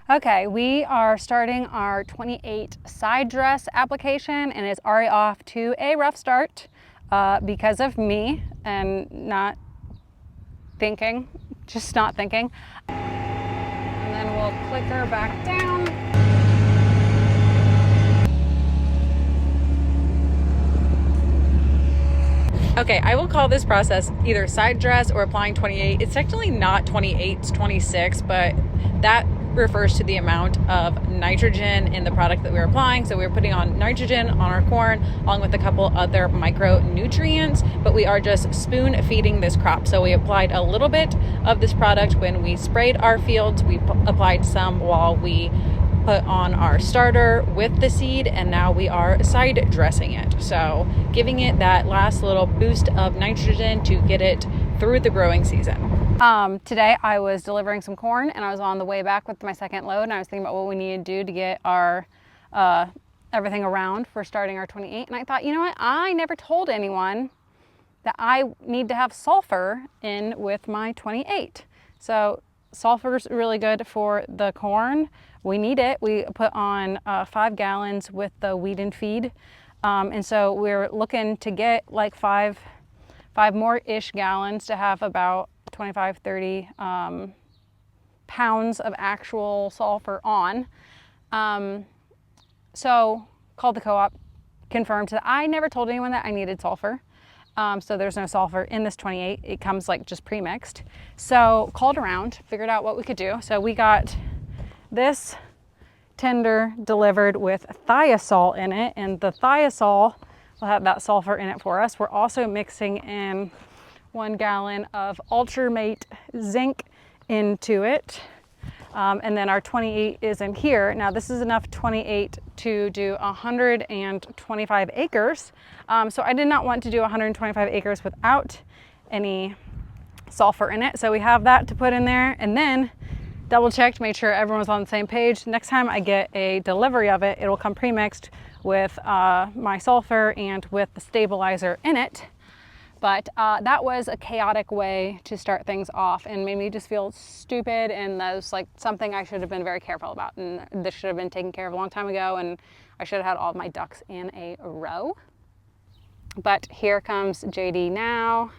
Okay, we are starting our 28 side dress application, and it's already off to a rough start because of me and not thinking, just not thinking. And then we'll click her back down. Okay, I will call this process either side dress or applying 28. It's technically not 28, it's 26, but that refers to the amount of nitrogen in the product that we're applying. So we're putting on nitrogen on our corn along with a couple other micronutrients, but we are just spoon feeding this crop. So we applied a little bit of this product when we sprayed our fields. We applied some while we put on our starter with the seed, and now we are side dressing it. So giving it that last little boost of nitrogen to get it through the growing season. Today I was delivering some corn and I was on the way back with my second load, and I was thinking about what we need to do to get our everything around for starting our 28. And I thought, you know what, I never told anyone that I need to have sulfur in with my 28. So sulfur's really good for the corn. We need it. We put on 5 gallons with the weed and feed. And so we're looking to get like five more-ish gallons to have about 25, 30 pounds of actual sulfur on. So called the co-op, confirmed that I never told anyone that I needed sulfur. So there's no sulfur in this 28. It comes like just pre-mixed. So called around, figured out what we could do. So we got this tender delivered with thiazole in it, and the thiazole will have that sulfur in it for us. We're also mixing in 1 gallon of Ultramate zinc into it. And then our 28 is in here. Now this is enough 28 to do 125 acres. So I did not want to do 125 acres without any sulfur in it. So we have that to put in there, and then double checked, made sure everyone was on the same page. Next time I get a delivery of it, it will come pre-mixed with my sulfur and with the stabilizer in it. But that was a chaotic way to start things off and made me just feel stupid, and that was like something I should have been very careful about, and this should have been taken care of a long time ago, and I should have had all of my ducks in a row. But here comes JD now.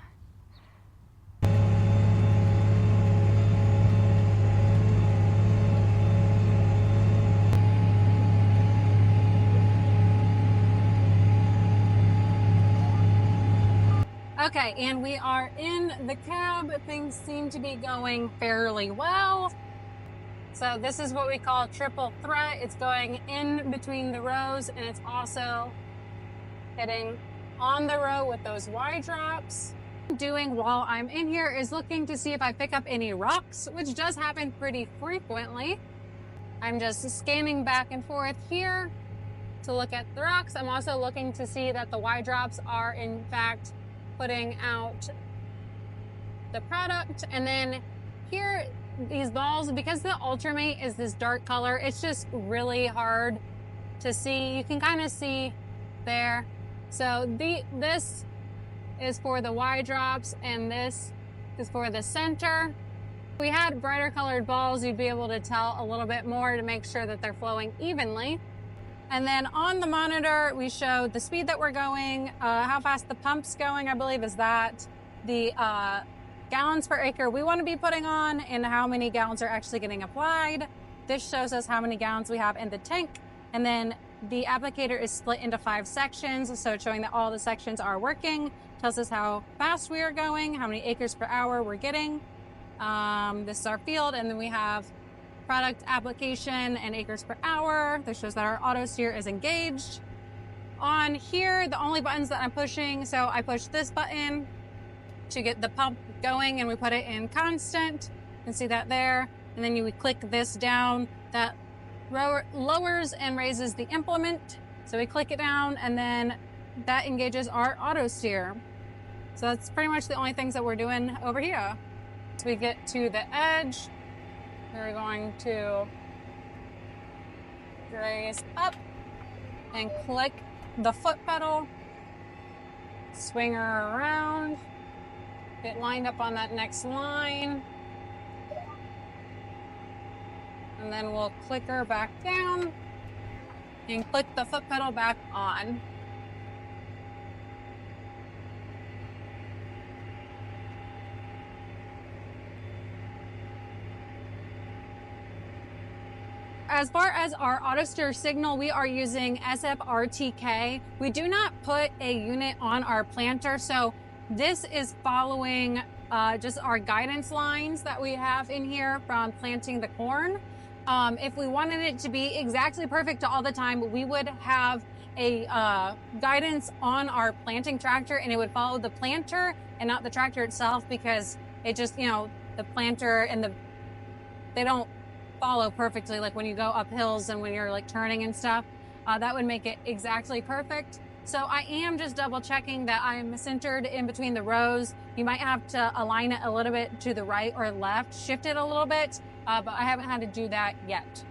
Okay, and we are in the cab. Things seem to be going fairly well. So this is what we call triple threat. It's going in between the rows, and it's also hitting on the row with those Y drops. What I'm doing while I'm in here is looking to see if I pick up any rocks, which does happen pretty frequently. I'm just scanning back and forth here to look at the rocks. I'm also looking to see that the Y drops are in fact putting out the product. And then here, these balls, because the Ultramate is this dark color, it's just really hard to see. You can kind of see there. So this is for the Y drops, and this is for the center. If we had brighter colored balls, you'd be able to tell a little bit more to make sure that they're flowing evenly. And then on the monitor, we showed the speed that we're going, how fast the pump's going, I believe is that, the gallons per acre we want to be putting on, and how many gallons are actually getting applied. This shows us how many gallons we have in the tank. And then the applicator is split into 5 sections. So it's showing that all the sections are working, tells us how fast we are going, how many acres per hour we're getting. This is our field, and then we have product application and acres per hour. This shows that our auto steer is engaged. On here, the only buttons that I'm pushing, so I push this button to get the pump going, and we put it in constant. You can see that there. And then you click this down, that lowers and raises the implement. So we click it down, and then that engages our auto steer. So that's pretty much the only things that we're doing over here. So we get to the edge. We're going to raise up and click the foot pedal, swing her around, get lined up on that next line, And then we'll click her back down and click the foot pedal back on. As far as our auto steer signal, we are using SFRTK. We do not put a unit on our planter, so this is following just our guidance lines that we have in here from planting the corn. If we wanted it to be exactly perfect all the time, we would have a guidance on our planting tractor, and it would follow the planter and not the tractor itself, because it just, the planter and they don't follow perfectly, like when you go up hills and when you're like turning and stuff. That would make it exactly perfect. So I am just double checking that I'm centered in between the rows. You might have to align it a little bit to the right or left, shift it a little bit, but I haven't had to do that yet.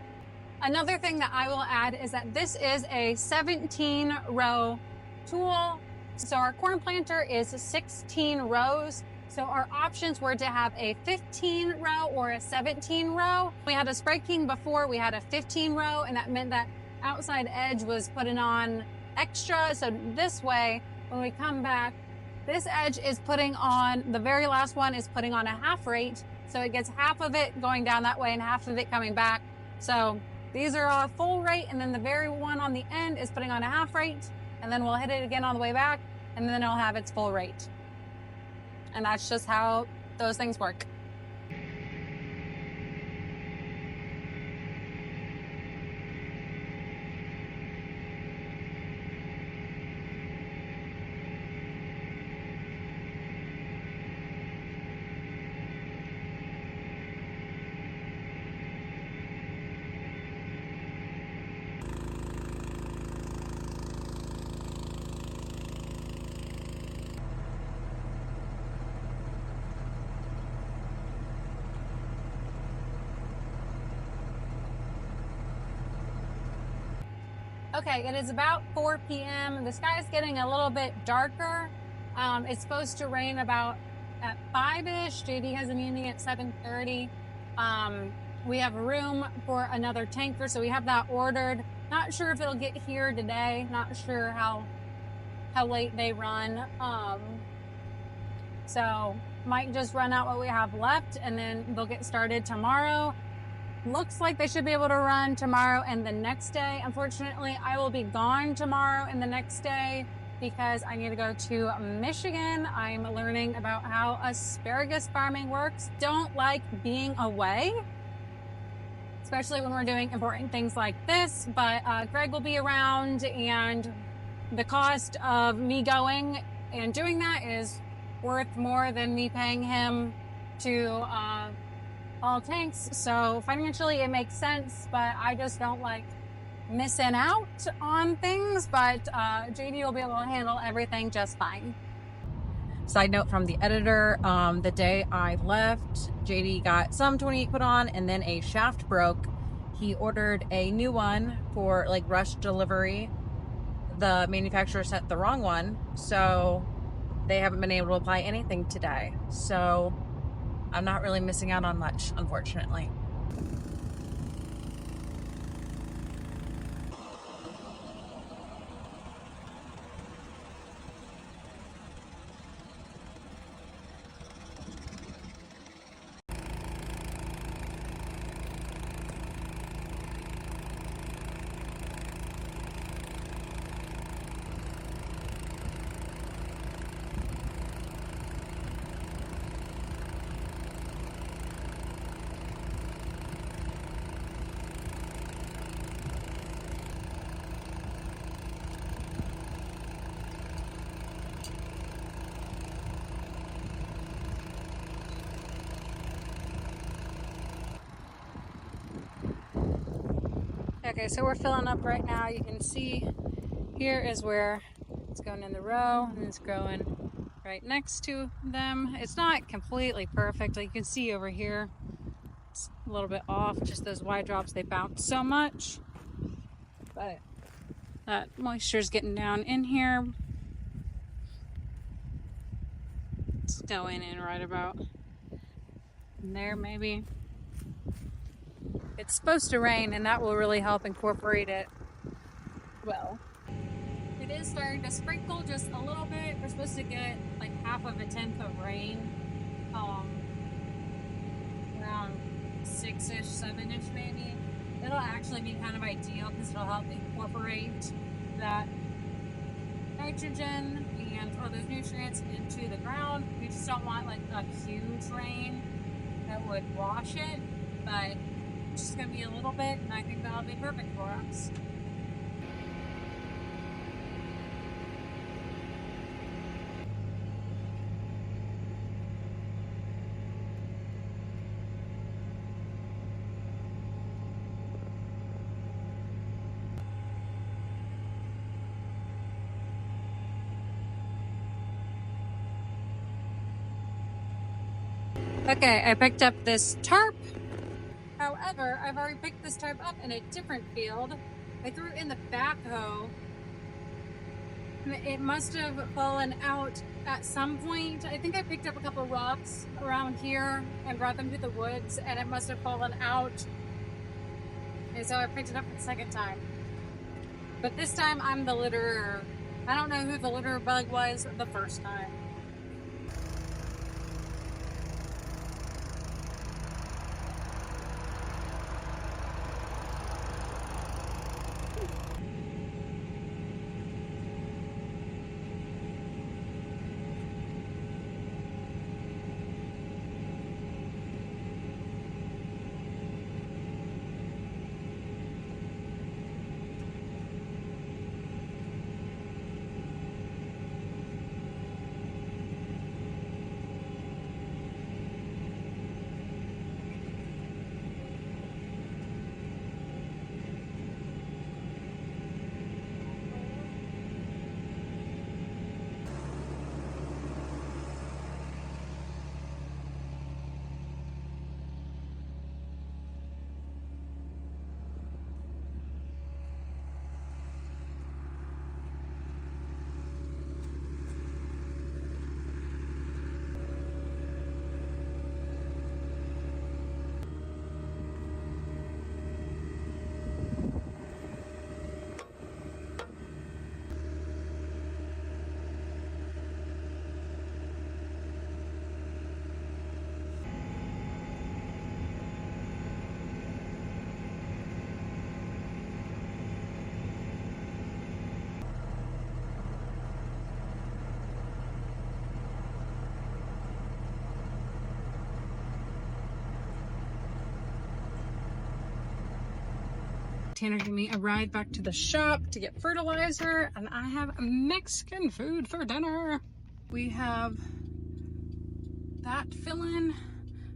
Another thing that I will add is that this is a 17 row tool. So our corn planter is 16 rows. So our options were to have a 15 row or a 17 row. We had a Spray King before, we had a 15 row, and that meant that outside edge was putting on extra. So this way, when we come back, this edge is putting on, the very last one is putting on a half rate. So it gets half of it going down that way and half of it coming back. So these are a full rate, and then the very one on the end is putting on a half rate, and then we'll hit it again on the way back, and then it'll have its full rate. And that's just how those things work. Okay, it is about 4 p.m. The sky is getting a little bit darker. It's supposed to rain about at 5-ish. JD has a meeting at 7:30. We have room for another tanker, so we have that ordered. Not sure if it'll get here today. Not sure how late they run. So might just run out what we have left, and then they'll get started tomorrow. Looks like they should be able to run tomorrow and the next day. Unfortunately, I will be gone tomorrow and the next day because I need to go to Michigan. I'm learning about how asparagus farming works. Don't like being away, especially when we're doing important things like this, but Greg will be around, and the cost of me going and doing that is worth more than me paying him to all tanks. So financially it makes sense, but I just don't like missing out on things. But JD will be able to handle everything just fine. Side note from the editor, the day I left, JD got some 28 put on and then a shaft broke. He ordered a new one for like rush delivery. The manufacturer sent the wrong one, so they haven't been able to apply anything today. So I'm not really missing out on much, unfortunately. Okay, so we're filling up right now. You can see here is where it's going in the row, and it's growing right next to them. It's not completely perfect. Like you can see over here, it's a little bit off. Just those wide drops, they bounce so much. But that moisture's getting down in here. It's going in right about there, maybe. it's supposed to rain, and that will really help incorporate it well. It is starting to sprinkle just a little bit. We're supposed to get like half of a tenth of rain, around 6-ish, 7-ish maybe. It'll actually be kind of ideal because it'll help incorporate that nitrogen and or those nutrients into the ground. We just don't want like a huge rain that would wash it, but it's just gonna be a little bit, and I think that'll be perfect for us. Okay, I picked up this tarp. However, I've already picked this tarp up in a different field. I threw it in the backhoe. It must have fallen out at some point. I think I picked up a couple rocks around here and brought them to the woods, and it must have fallen out. And so I picked it up the second time. But this time I'm the litterer. I don't know who the litter bug was the first time. Tanner gave me a ride back to the shop to get fertilizer, and I have Mexican food for dinner. We have that filling.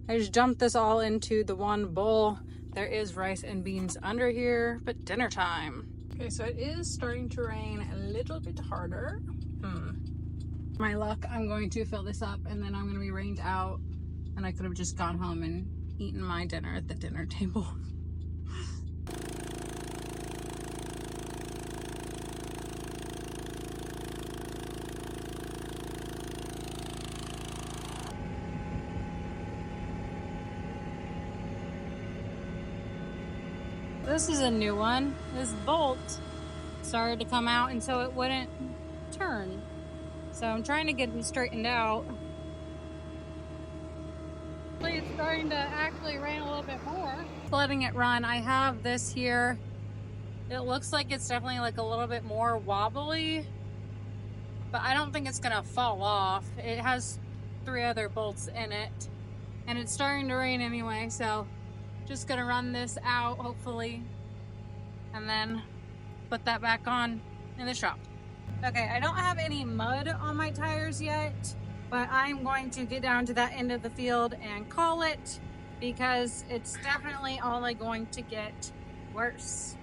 I just dumped this all into the one bowl. There is rice and beans under here, but dinner time. Okay, so it is starting to rain a little bit harder. My luck, I'm going to fill this up and then I'm going to be rained out, and I could have just gone home and eaten my dinner at the dinner table. This is a new one. This bolt started to come out, and so it wouldn't turn. So I'm trying to get it straightened out. It's starting to actually rain a little bit more. Letting it run. I have this here. It looks like it's definitely like a little bit more wobbly, but I don't think it's gonna fall off. It has 3 other bolts in it, and it's starting to rain anyway, so just gonna run this out hopefully and then put that back on in the shop. Okay, I don't have any mud on my tires yet, but I'm going to get down to that end of the field and call it, because it's definitely only going to get worse.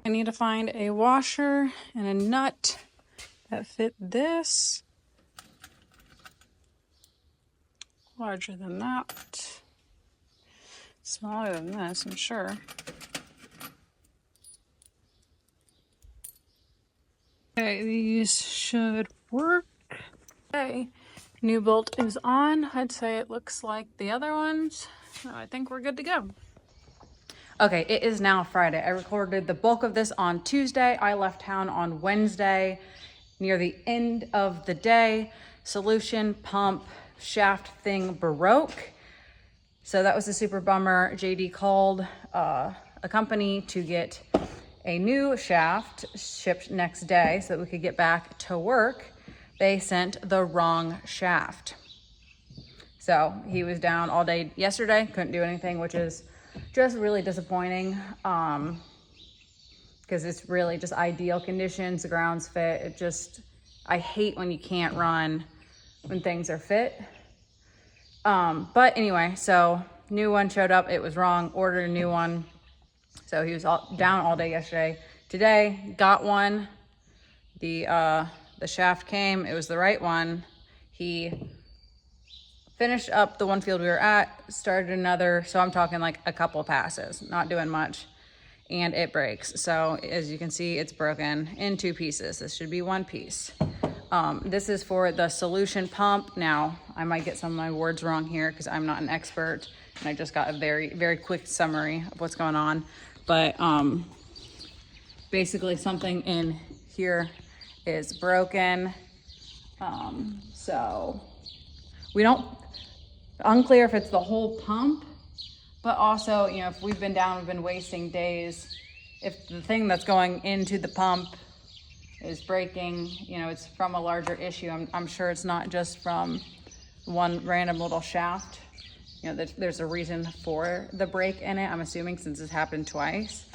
I need to find a washer and a nut that fit this. Larger than that. Smaller than this, I'm sure. Okay, these should work. Okay, new bolt is on. I'd say it looks like the other ones. So I think we're good to go. Okay, it is now Friday. I recorded the bulk of this on Tuesday. I left town on Wednesday. Near the end of the day, solution pump shaft thing broke. So that was a super bummer. JD called a company to get a new shaft shipped next day so that we could get back to work. They sent the wrong shaft. So he was down all day yesterday, couldn't do anything, which is just really disappointing because it's really just ideal conditions. The ground's fit. I hate when you can't run when things are fit. But anyway, so new one showed up. It was wrong. Ordered a new one. So he was down all day yesterday. Today, got one. The shaft came. It was the right one. He finished up the one field we were at, started another. So I'm talking like a couple passes, not doing much. And it breaks. So as you can see, it's broken in 2 pieces. This should be 1 piece. This is for the solution pump. Now, I might get some of my words wrong here because I'm not an expert. And I just got a very, very quick summary of what's going on. But basically something in here is broken. So we don't, unclear if it's the whole pump, but also, you know, if we've been down, we've been wasting days. If the thing that's going into the pump is breaking, you know, it's from a larger issue. I'm sure it's not just from one random little shaft. You know, there's a reason for the break in it, I'm assuming, since it's happened twice.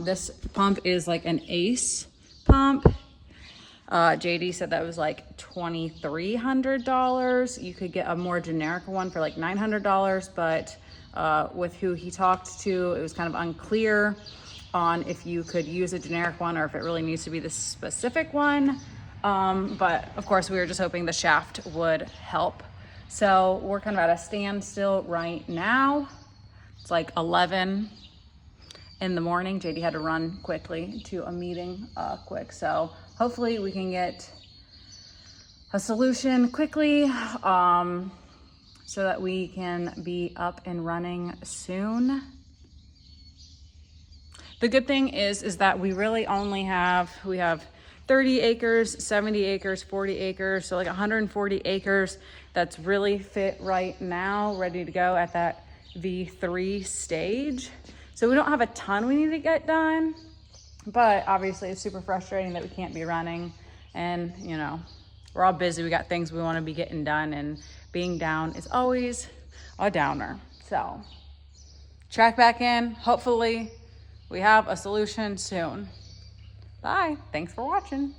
This pump is like an ACE pump. JD said that was like $2,300. You could get a more generic one for like $900, but with who he talked to, it was kind of unclear on if you could use a generic one or if it really needs to be the specific one. But of course, we were just hoping the shaft would help. So we're kind of at a standstill right now. It's like 11 in the morning. JD had to run quickly to a meeting quick. So hopefully we can get a solution quickly so that we can be up and running soon. The good thing is that we really only have, 30 acres, 70 acres, 40 acres, so like 140 acres that's really fit right now, ready to go at that V3 stage. So we don't have a ton we need to get done, but obviously it's super frustrating that we can't be running, and you know, we're all busy, we got things we want to be getting done, and being down is always a downer. So check back in, hopefully we have a solution soon. Bye. Thanks for watching.